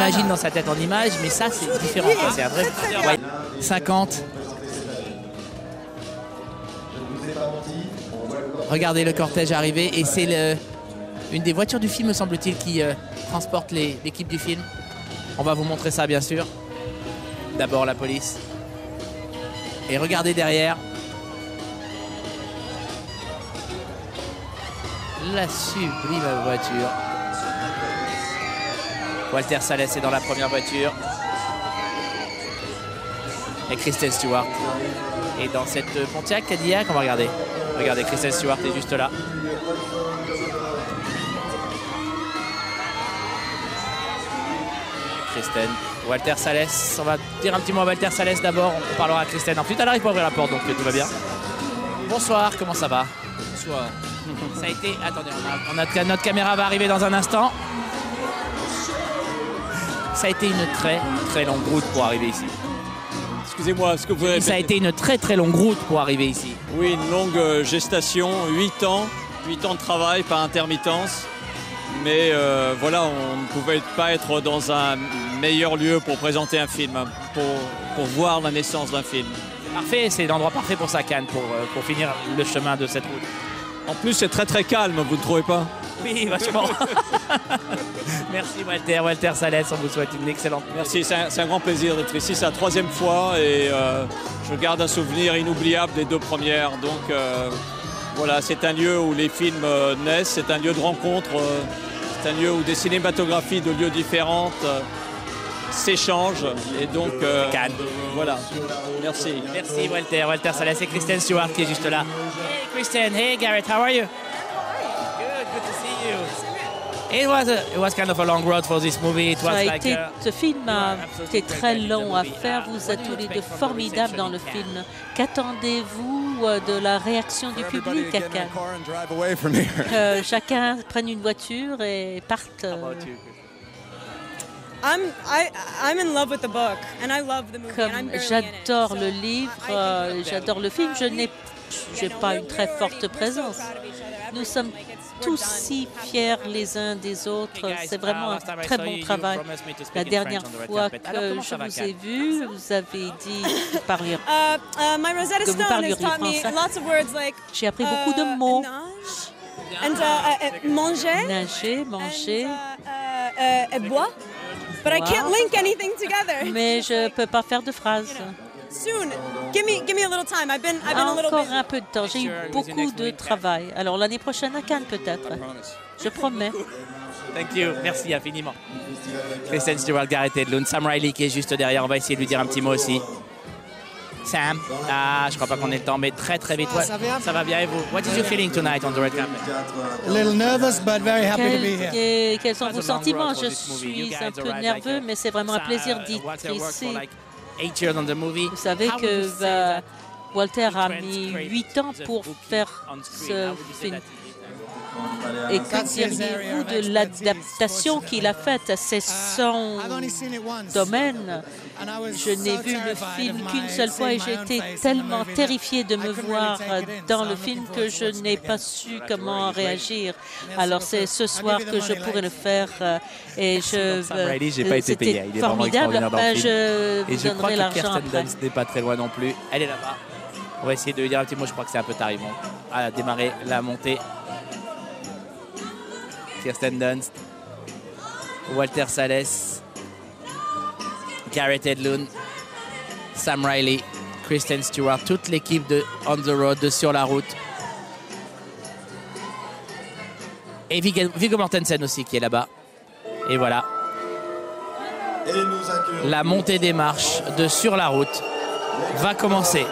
Imagine dans sa tête en image, mais ça c'est différent. C'est un vrai. Ouais. 50. Regardez le cortège arriver et c'est une des voitures du film, me semble-t-il, qui transporte l'équipe du film. On va vous montrer ça, bien sûr. D'abord la police. Et regardez derrière. La sublime voiture. Walter Salles est dans la première voiture. Et Kristen Stewart est dans cette Pontiac Cadillac. On va regarder. Regardez, Kristen Stewart est juste là. Kristen, Walter Salles. On va dire un petit mot à Walter Salles d'abord. On parlera à Kristen ensuite. Elle arrive pour ouvrir la porte, donc tout va bien. Bonsoir, comment ça va? Bonsoir. Ça a été... Attendez, notre caméra va arriver dans un instant. Ça a été une très longue route pour arriver ici. Excusez-moi, est-ce que vous pouvez répéter? Ça a été une très longue route pour arriver ici. Oui, une longue gestation, 8 ans. 8 ans de travail par intermittence. Mais voilà, on ne pouvait pas être dans un meilleur lieu pour présenter un film, pour voir la naissance d'un film. Parfait, c'est l'endroit parfait pour ça, Cannes, pour finir le chemin de cette route. En plus, c'est très calme, vous ne trouvez pas? Oui, vachement. Merci Walter Salles, on vous souhaite une excellente... Merci, c'est un grand plaisir d'être ici. C'est la 3e fois et je garde un souvenir inoubliable des 2 premières. Donc voilà, c'est un lieu où les films naissent, c'est un lieu de rencontre, c'est un lieu où des cinématographies de lieux différentes s'échangent. Et donc, Cannes. Voilà, merci. Merci Walter Salles et Kristen Stewart qui est juste là. Hey Kristen, hey Garrett, how are you? Good to see you. It was kind of a long road for this movie. Ce film a été très long à faire. Vous êtes tous les deux formidables dans le film. Qu'attendez-vous de la réaction du public à Cannes? Que chacun prenne une voiture et parte. Comme j'adore le livre, j'adore le film, je n'ai pas une très forte présence. Nous sommes tous si fiers les uns des autres. C'est vraiment un très bon travail. La dernière fois que je vous ai vu, vous avez dit que vous parliez français. J'ai appris beaucoup de mots. Nager, manger. Boire. Mais je ne peux pas faire de phrases. Encore un peu de temps. J'ai eu beaucoup de travail. Alors l'année prochaine à Cannes peut-être. Je promets. Thank you. Merci infiniment. Kristen Stewart, Garrett Hedlund, Sam Riley qui est juste derrière. On va essayer de lui dire un petit mot aussi. Sam, je crois pas qu'on ait le temps, mais très vite. Ouais, ça va bien et vous? What is your feeling tonight on the red carpet? A little nervous, but very happy to be here. Quels sont vos sentiments? Je suis un peu nerveux, mais c'est vraiment un plaisir d'être ici. Vous savez que Walter a mis 8 ans pour faire ce film. Et que diriez-vous de l'adaptation qu'il a faite? C'est son domaine. Je n'ai vu le film qu'une seule fois et j'ai été tellement terrifiée de me voir dans le film que je n'ai pas su comment réagir. Alors c'est ce soir que je pourrais le faire et c'était formidable. Je vous donnerai l'argent après. Kirsten n'est pas très loin non plus. Elle est là-bas. On va essayer de lui dire un petit mot. Je crois que c'est un peu tard. Ils vont démarrer la montée. Kirsten Dunst, Walter Salles, Garrett Hedlund, Sam Riley, Kristen Stewart, toute l'équipe de On the Road, de Sur la route. Et Viggo Mortensen aussi qui est là-bas. Et voilà. La montée des marches de Sur la route va commencer.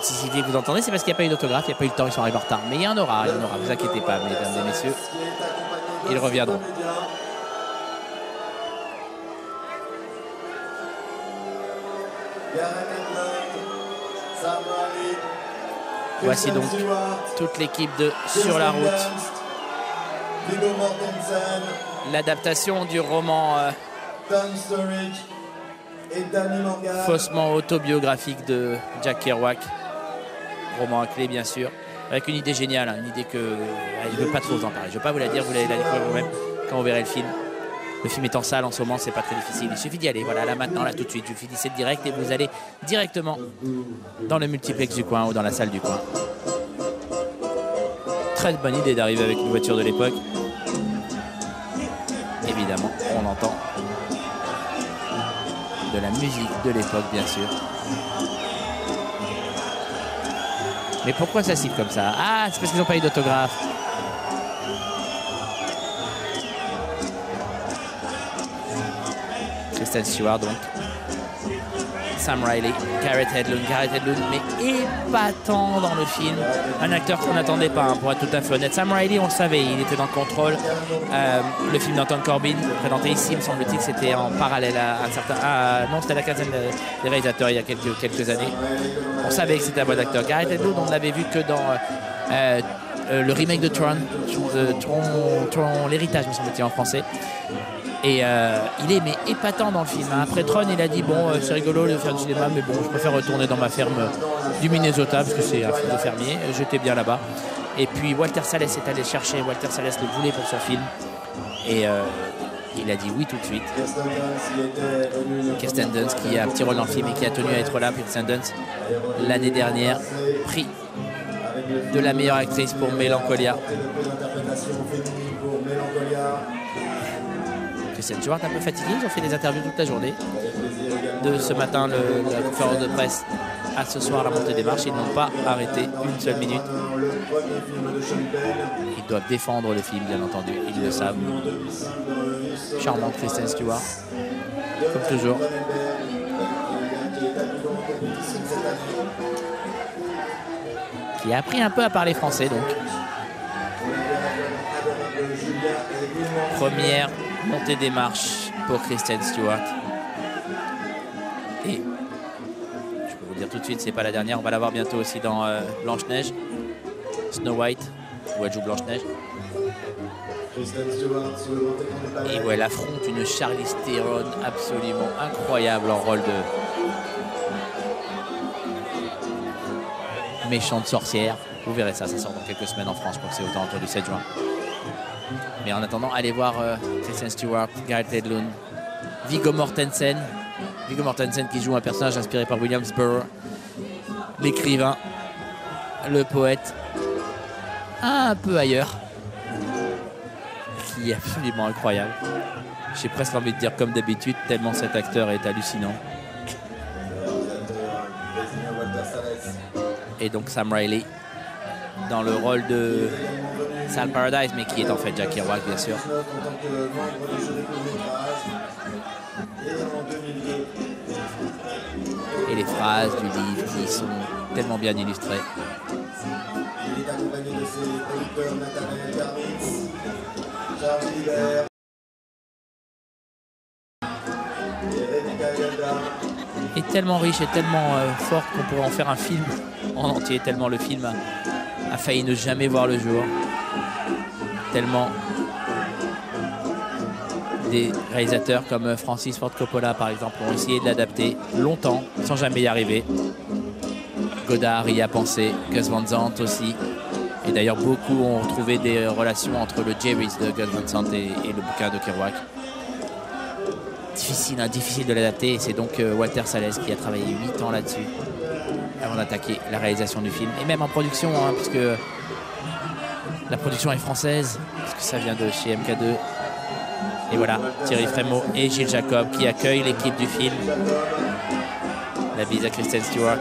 Si vous entendez, c'est parce qu'il n'y a pas eu d'autographe, il n'y a pas eu le temps, ils sont arrivés en retard. Mais il y en aura, vous inquiétez pas, mesdames et messieurs. Ils reviendront. Voici donc toute l'équipe de Sur la route. L'adaptation du roman faussement autobiographique de Jack Kerouac. Roman à clé, bien sûr. avec une idée géniale, hein, une idée que je ne veux pas trop vous en parler. Je ne veux pas vous la dire, vous allez la découvrir vous-même quand vous verrez le film. Le film est en salle en ce moment, c'est pas très difficile. Il suffit d'y aller, voilà, là maintenant, là tout de suite. Vous finissez le direct et vous allez directement dans le multiplex du coin ou dans la salle du coin. Très bonne idée d'arriver avec une voiture de l'époque. Évidemment, on entend de la musique de l'époque, bien sûr. Mais pourquoi ça siffle comme ça? Ah, c'est parce qu'ils n'ont pas eu d'autographe. Kristen Stewart, donc. Sam Riley, Garrett Hedlund, mais épatant dans le film. Un acteur qu'on n'attendait pas, hein, pour être tout à fait honnête. Sam Riley, on le savait, il était dans le contrôle. Le film d'Anton Corbijn, présenté ici, me semble-t-il que c'était en parallèle à un certain... non, c'était la quinzaine des réalisateurs il y a quelques années. On savait que c'était un bon acteur. Garrett Hedlund, on ne l'avait vu que dans le remake de Tron, l'héritage, me semble-t-il, en français. Et il est épatant dans le film. Après Tron, il a dit bon, c'est rigolo de faire du cinéma, mais bon, je préfère retourner dans ma ferme du Minnesota parce que c'est un film de fermier. J'étais bien là-bas. Et puis Walter Salles est allé chercher. Walter Salles le voulait pour son film. Et il a dit oui tout de suite. Kirsten Dunst, qui a un petit rôle dans le film et qui a tenu à être là. Kirsten Dunst, l'année dernière, prix de la meilleure actrice pour Mélancolia. Kristen Stewart un peu fatiguée, ils ont fait des interviews toute la journée. De ce matin, la conférence de presse à ce soir, la montée des marches, ils n'ont pas arrêté une seule minute. Ils doivent défendre le film, bien entendu, ils le savent. Charmante Kristen Stewart, comme toujours. Qui a appris un peu à parler français, donc. Première montée des marches pour Kristen Stewart. Et je peux vous dire tout de suite, c'est pas la dernière. On va la voir bientôt aussi dans Blanche-Neige, Snow White, où elle joue Blanche-Neige. Et où elle affronte une Charlize Theron absolument incroyable en rôle de méchante sorcière. Vous verrez ça, ça sort dans quelques semaines en France. Je crois que c'est aux alentours du 7 juin. Mais en attendant, allez voir Kristen Stewart, Garrett Hedlund, Viggo Mortensen. Viggo Mortensen qui joue un personnage inspiré par William Burroughs, l'écrivain, le poète, un peu ailleurs, qui est absolument incroyable. J'ai presque envie de dire comme d'habitude, tellement cet acteur est hallucinant. Et donc Sam Riley dans le rôle de Sal Paradise, mais qui est en fait Jack Kerouac, bien sûr. Et les phrases du livre qui sont tellement bien illustrées. Et tellement riche et tellement forte qu'on pourrait en faire un film en entier, tellement le film a failli ne jamais voir le jour. Tellement des réalisateurs comme Francis Ford Coppola, par exemple, ont essayé de l'adapter longtemps, sans jamais y arriver. Godard y a pensé, Gus Van Sant aussi. Et d'ailleurs, beaucoup ont retrouvé des relations entre le Jerry's de Gus Van Sant et le bouquin de Kerouac. Difficile, hein, difficile de l'adapter. Et c'est donc Walter Salles qui a travaillé 8 ans là-dessus avant d'attaquer la réalisation du film. Et même en production, hein, puisque la production est française, parce que ça vient de chez MK2. Et voilà, Thierry Frémaux et Gilles Jacob qui accueillent l'équipe du film. La bise à Kristen Stewart.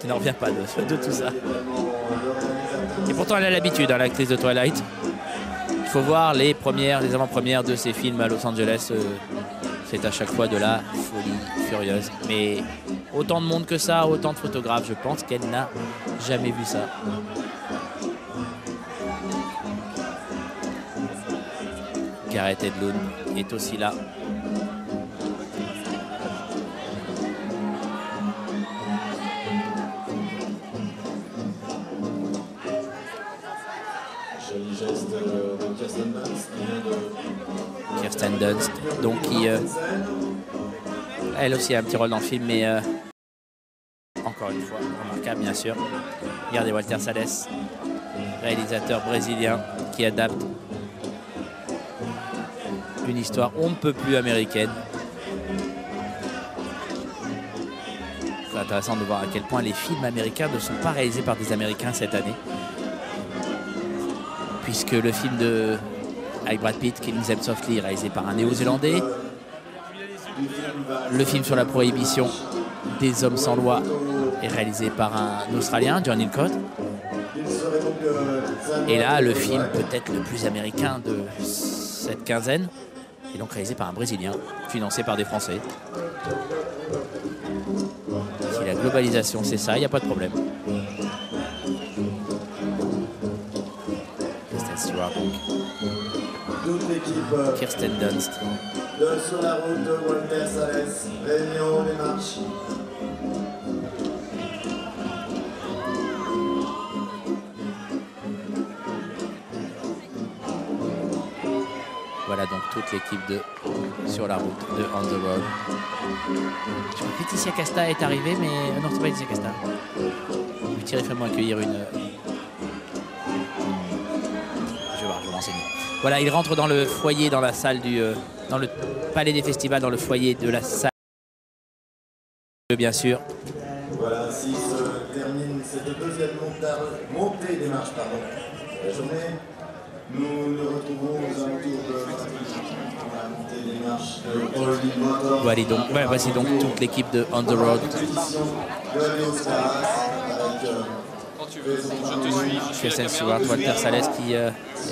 Tu n'en reviens pas de tout ça. Et pourtant, elle a l'habitude, hein, l'actrice de Twilight. Il faut voir les avant-premières de ces films à Los Angeles. C'est à chaque fois de la folie furieuse. Mais autant de monde que ça, autant de photographes, je pense qu'elle n'a jamais vu ça. Garrett Hedlund est aussi là. Kirsten Dunst, donc qui elle aussi a un petit rôle dans le film, mais une fois, remarquable bien sûr. Regardez Walter Salles, réalisateur brésilien qui adapte une histoire on ne peut plus américaine. C'est intéressant de voir à quel point les films américains ne sont pas réalisés par des Américains cette année. Puisque le film avec Brad Pitt, Killing Them Softly, réalisé par un Néo-Zélandais. Le film sur la prohibition des hommes sans loi est réalisé par un Australien, John Hillcoat. Et là, le film peut-être le plus américain de cette quinzaine est donc réalisé par un Brésilien, financé par des Français. Si la globalisation c'est ça, il n'y a pas de problème. Kristen Stewart, Kirsten Dunst. Sur la route de Walter Salles, réunion des marches. Voilà donc toute l'équipe de Sur la route de On the Road. Je crois que Laetitia Casta est arrivée, mais non, c'est pas Laetitia Casta. Thierry, fais-moi accueillir une. Je vais voir, je vais m'enseigner. Voilà, il rentre dans le foyer, dans la salle dans le palais des festivals, dans le foyer de la salle, bien sûr. Voilà, ainsi se termine cette deuxième montée des marches de la journée. Nous nous retrouvons aux alentours de la montée des marches de All-In Motors. Voilà, voici donc toute l'équipe de On the Road. Kristen Stewart, Walter Salles qui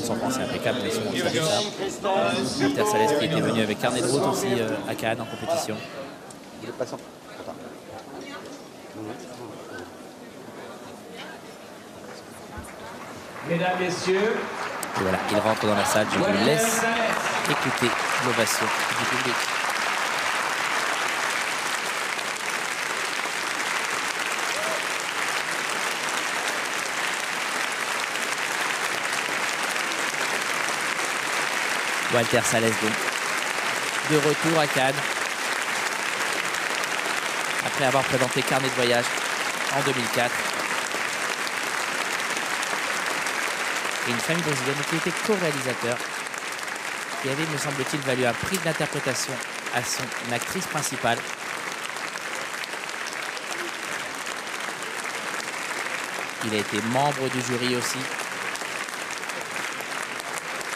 son français impeccable, mais son savait ça. Walter Salles qui était venu avec carnet de route aussi à Cannes en compétition. Mesdames, Messieurs. Et voilà, il rentre dans la salle, je vous laisse écouter l'ovation du public. Walter Salles donc de retour à Cannes après avoir présenté Carnet de voyage en 2004. Et une famille brésilienne qui était co-réalisateur, qui avait, me semble-t-il, valu un prix d'interprétation à son actrice principale. Il a été membre du jury aussi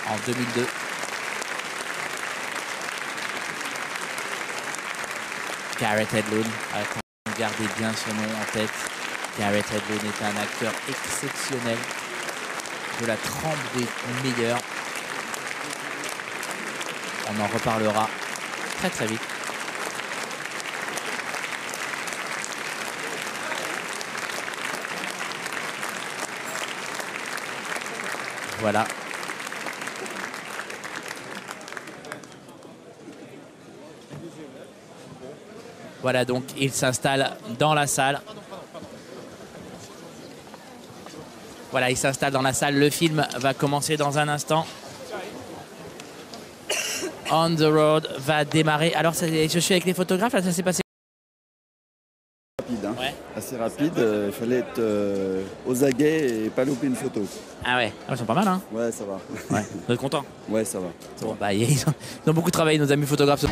en 2002. Garrett Hedlund, gardez bien son nom en tête. Garrett Hedlund est un acteur exceptionnel, de la trempe des meilleurs. On en reparlera très très vite. Voilà. Voilà donc, il s'installe dans la salle. Voilà, il s'installe dans la salle. Le film va commencer dans un instant. On the Road va démarrer. Alors, je suis avec les photographes, là, ça s'est passé rapide, hein. Ouais. Assez rapide. Il fallait être aux aguets et pas louper une photo. Ah ouais, ils sont pas mal, hein. Ouais, ça va. Ouais. Vous êtes content? Ouais, ça va. Bon, bah, ils ont beaucoup travaillé, nos amis photographes.